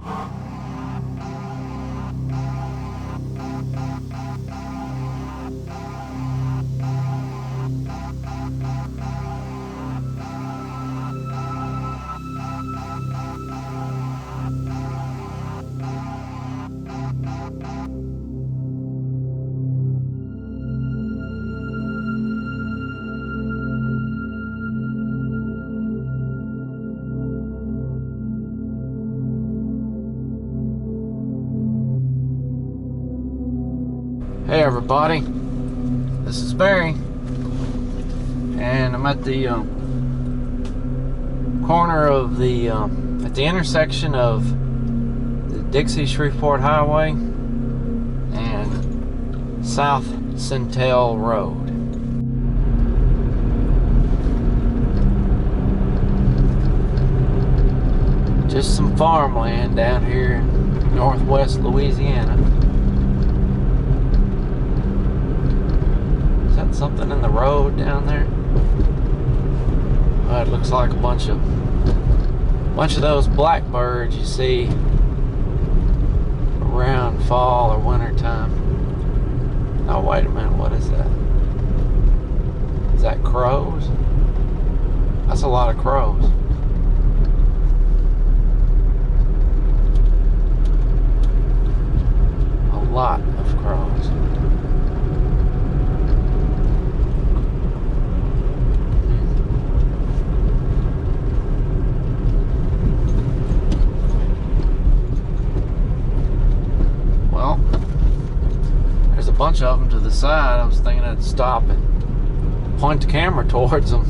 Hey everybody, this is Barry, and I'm at the corner of the at the intersection of the Dixie-Shreveport Highway and South Centel Road. Just some farmland down here in northwest Louisiana. Something in the road down there. It looks like a bunch of those blackbirds you see around fall or winter time. Oh, wait a minute, what is that? Is that crows? That's a lot of crows. A lot of crows. Bunch of them to the side. I was thinking I'd stop and point the camera towards them.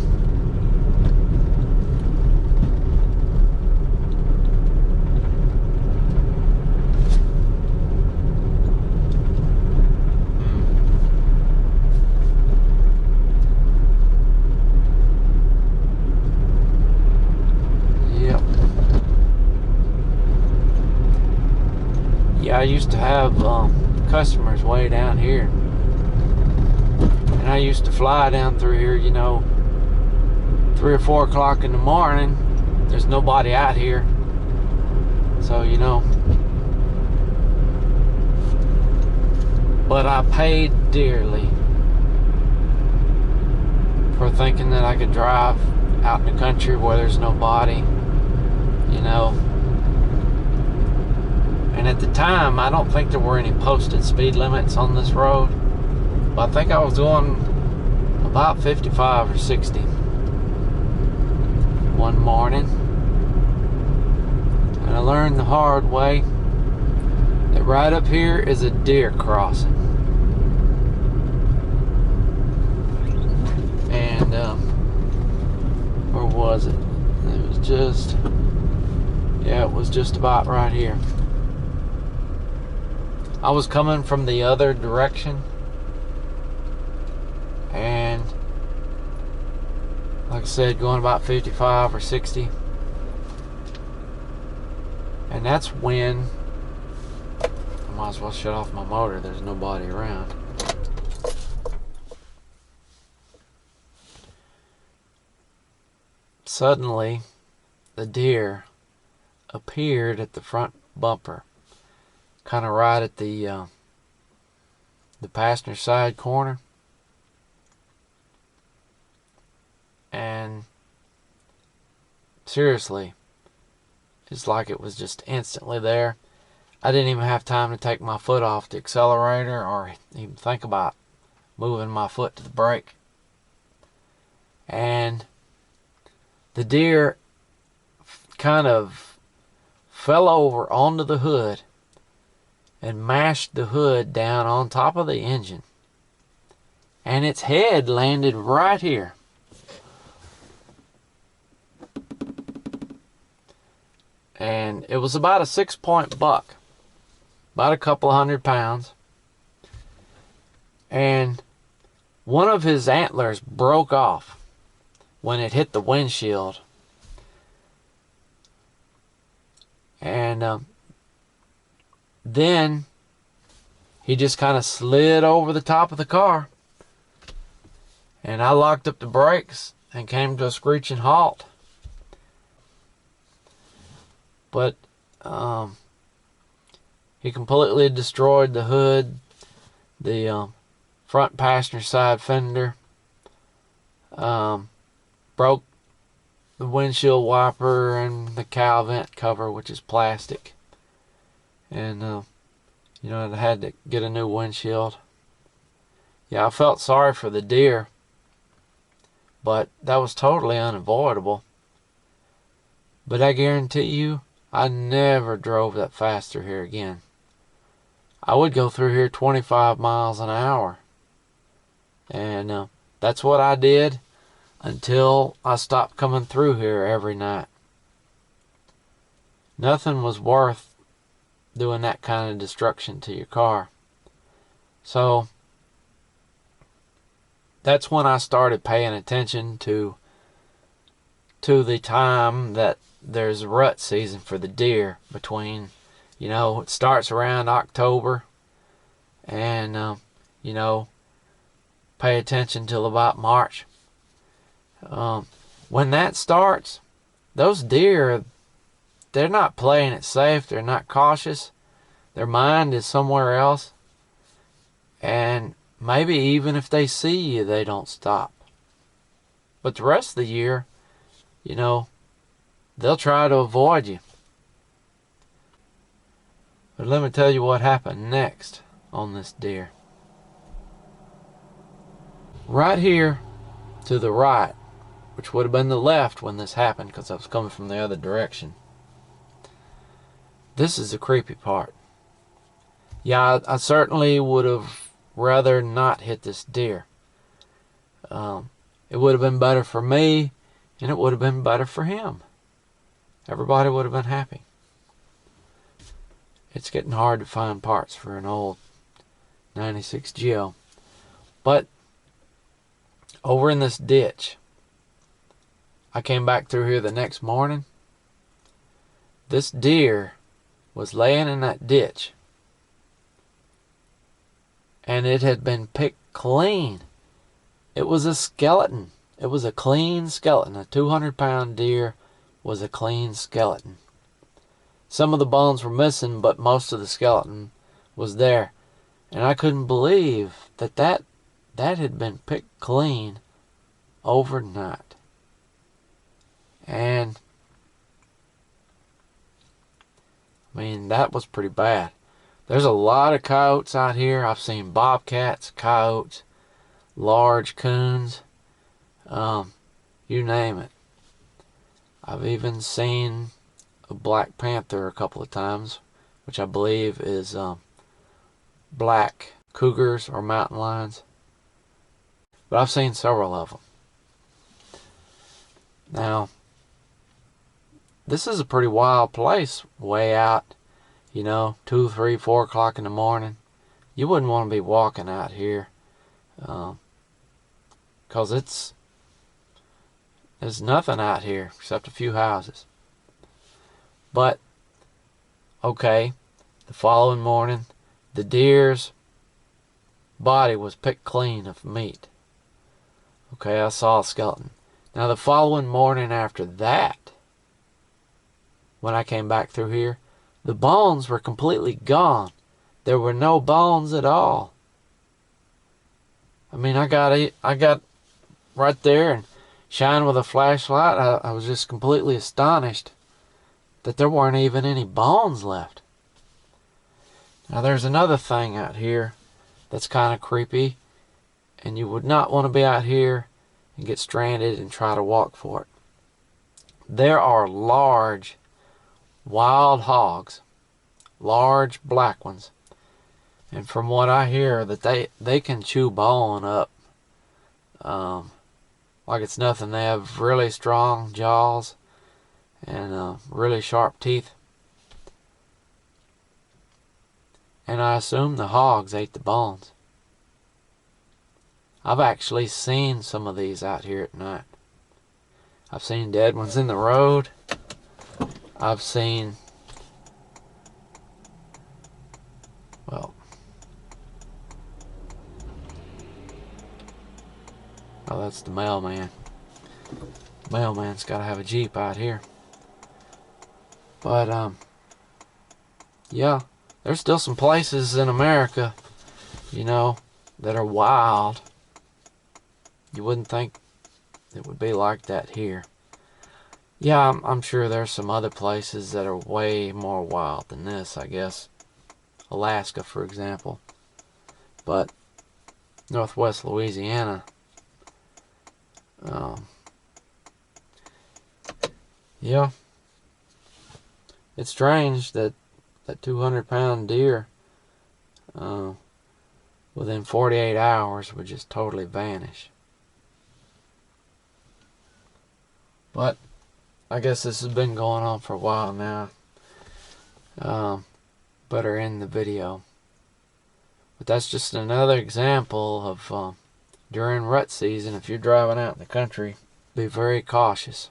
Yep. Yeah, I used to have customers way down here, and I used to fly down through here, you know, 3 or 4 o'clock in the morning. There's nobody out here, so you know, but I paid dearly for thinking that I could drive out in the country where there's nobody, you know. And at the time, I don't think there were any posted speed limits on this road, but I think I was going about 55 or 60 one morning. And I learned the hard way that right up here is a deer crossing. And where was it? It was just, yeah, it was just about right here. I was coming from the other direction, and like I said, going about 55 or 60, and that's when I might as well shut off my motor. There's nobody around. Suddenly the deer appeared at the front bumper, kind of right at the passenger side corner, and seriously, it's like it was just instantly there. I didn't even have time to take my foot off the accelerator or even think about moving my foot to the brake. And the deer kind of fell over onto the hood and mashed the hood down on top of the engine. And its head landed right here. And it was about a 6-point buck, about a couple of 100 pounds. And one of his antlers broke off when it hit the windshield. And then he just kind of slid over the top of the car. And I locked up the brakes and came to a screeching halt. But He completely destroyed the hood, the front passenger side fender, broke the windshield wiper and the cowl vent cover, which is plastic. And, I had to get a new windshield. Yeah, I felt sorry for the deer, but that was totally unavoidable. But I guarantee you, I never drove that fast through here again. I would go through here 25 miles an hour. And that's what I did until I stopped coming through here every night. Nothing was worth doing that kind of destruction to your car. So that's when I started paying attention to the time that there's rut season for the deer between, it starts around October, and, pay attention till about March. When that starts, those deer, they're not playing it safe. They're not cautious. Their mind is somewhere else. And maybe even if they see you, they don't stop. But the rest of the year, they'll try to avoid you. But let me tell you what happened next on this deer. Right here to the right, which would have been the left when this happened because I was coming from the other direction. This is the creepy part. Yeah, I certainly would have rather not hit this deer. It would have been better for me, and it would have been better for him. Everybody would have been happy. It's getting hard to find parts for an old 96 Geo. But over in this ditch, I came back through here the next morning. This deer was laying in that ditch, and it had been picked clean. It was a skeleton. It was a clean skeleton. A 200-pound deer was a clean skeleton. Some of the bones were missing, but most of the skeleton was there. And I couldn't believe that had been picked clean overnight. And that was pretty bad. There's a lot of coyotes out here. I've seen bobcats, coyotes, large coons, you name it. I've even seen a black panther a couple of times, which I believe is black cougars or mountain lions. But I've seen several of them. Now, this is a pretty wild place way out, 2, 3, 4 o'clock in the morning. You wouldn't want to be walking out here, because there's nothing out here except a few houses. But, okay, the following morning, the deer's body was picked clean of meat. Okay, I saw a skeleton. Now, the following morning after that, when I came back through here, the bones were completely gone. There were no bones at all. I got right there and shined with a flashlight. I was just completely astonished that there weren't even any bones left. Now, there's another thing out here that's kind of creepy, and you would not want to be out here and get stranded and try to walk for it. There are large wild hogs, large black ones, and from what I hear, that they can chew bone up like it's nothing. They have really strong jaws and really sharp teeth. And I assume the hogs ate the bones. I've actually seen some of these out here at night. I've seen dead ones in the road. I've seen, well, that's the mailman. Mailman's got to have a Jeep out here. But yeah, there's still some places in America, you know, that are wild. You wouldn't think it would be like that here. Yeah, I'm sure there's some other places that are way more wild than this, I guess. Alaska, for example. But Northwest Louisiana, um, yeah, it's strange that that 200-pound deer uh, within 48 hours would just totally vanish. But I guess this has been going on for a while now. Better end the video. But that's just another example of during rut season, if you're driving out in the country, be very cautious.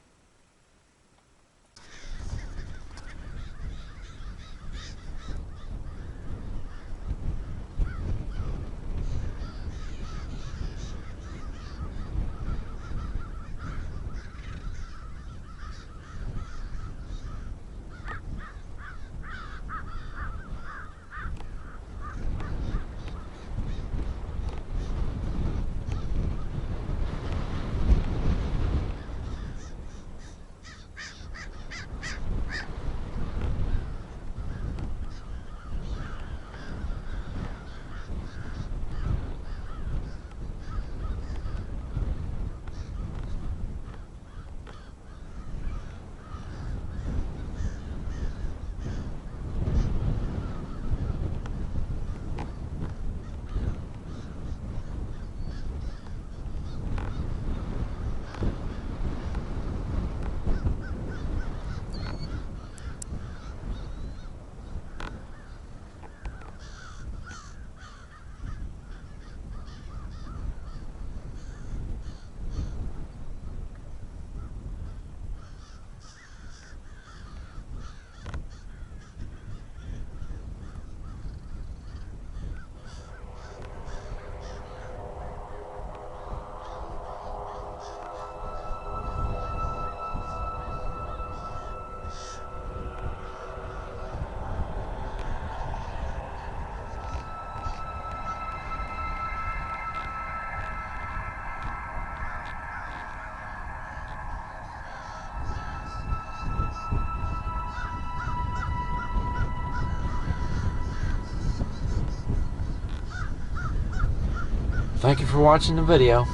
Thank you for watching the video.